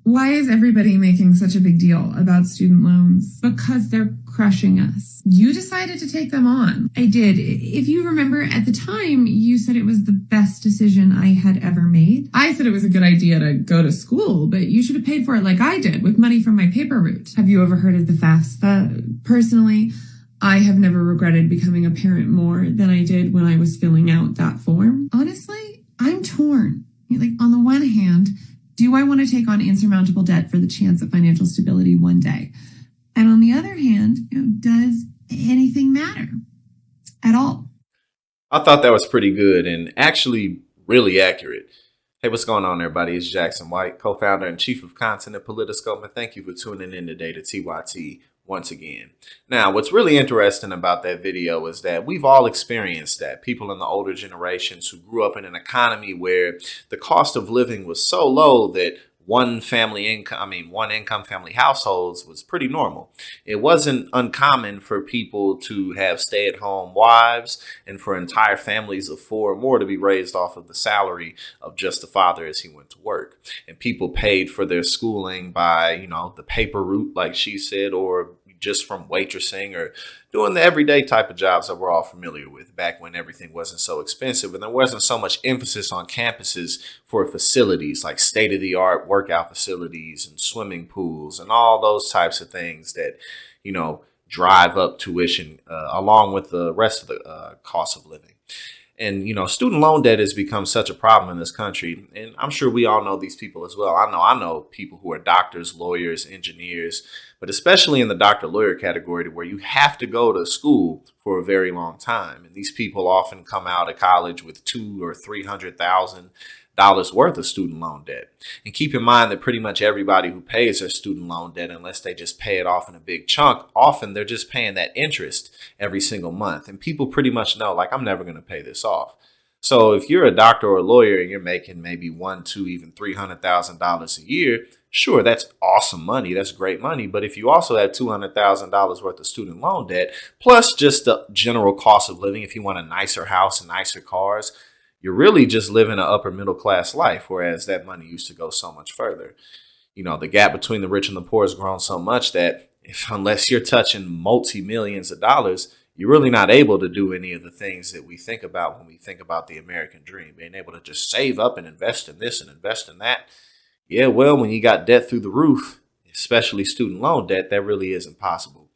Why is everybody making such a big deal about student loans? Because they're crushing us. You decided to take them on. I did. If you remember, at the time, you said it was the best decision I had ever made. I said it was a good idea to go to school, but you should have paid for it like I did with money from my paper route. Have you ever heard of the FAFSA? Personally, I have never regretted becoming a parent more than I did when I was filling out that form. Honestly, I'm torn. Like, on the one hand, do I want to take on insurmountable debt for the chance of financial stability one day? And on the other hand, does anything matter at all? I thought that was pretty good and actually really accurate. Hey, what's going on, everybody? It's Jackson White, co-founder and chief of content at Politiscope, and thank you for tuning in today to TYT once again. Now, what's really interesting about that video is that we've all experienced that. People in the older generations who grew up in an economy where the cost of living was so low that one income family households was pretty normal. It wasn't uncommon for people to have stay-at-home wives and for entire families of four or more to be raised off of the salary of just the father as he went to work. And people paid for their schooling by, the paper route, like she said, or just from waitressing or doing the everyday type of jobs that we're all familiar with back when everything wasn't so expensive and there wasn't so much emphasis on campuses for facilities like state-of-the-art workout facilities and swimming pools and all those types of things that, drive up tuition along with the rest of the cost of living. And, student loan debt has become such a problem in this country. And I'm sure we all know these people as well. I know people who are doctors, lawyers, engineers, but especially in the doctor-lawyer category where you have to go to school for a very long time. And these people often come out of college with $200,000 or $300,000 worth of student loan debt. And keep in mind that pretty much everybody who pays their student loan debt, unless they just pay it off in a big chunk, often they're just paying that interest every single month. And people pretty much know, like, I'm never going to pay this off. So if you're a doctor or a lawyer and you're making maybe $100,000, $200,000, even $300,000 a year, sure, that's awesome money. That's great money. But if you also have $200,000 worth of student loan debt, plus just the general cost of living, if you want a nicer house and nicer cars, you're really just living an upper middle class life, whereas that money used to go so much further. The gap between the rich and the poor has grown so much that unless you're touching multi-millions of dollars, you're really not able to do any of the things that we think about when we think about the American dream, being able to just save up and invest in this and invest in that. Yeah, well, when you got debt through the roof, especially student loan debt, that really isn't possible.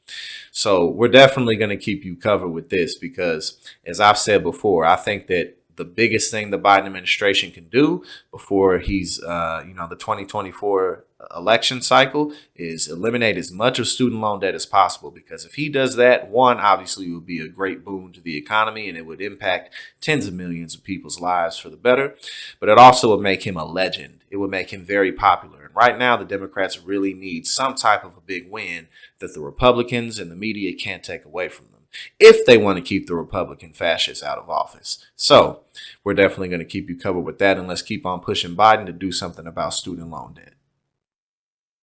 So we're definitely going to keep you covered with this because, as I've said before, I think that the biggest thing the Biden administration can do before he's, the 2024 election cycle is eliminate as much of student loan debt as possible. Because if he does that, one, obviously it would be a great boon to the economy and it would impact tens of millions of people's lives for the better. But it also would make him a legend. It would make him very popular. And right now, the Democrats really need some type of a big win that the Republicans and the media can't take away from them if they want to keep the Republican fascists out of office. So we're definitely going to keep you covered with that, and let's keep on pushing Biden to do something about student loan debt.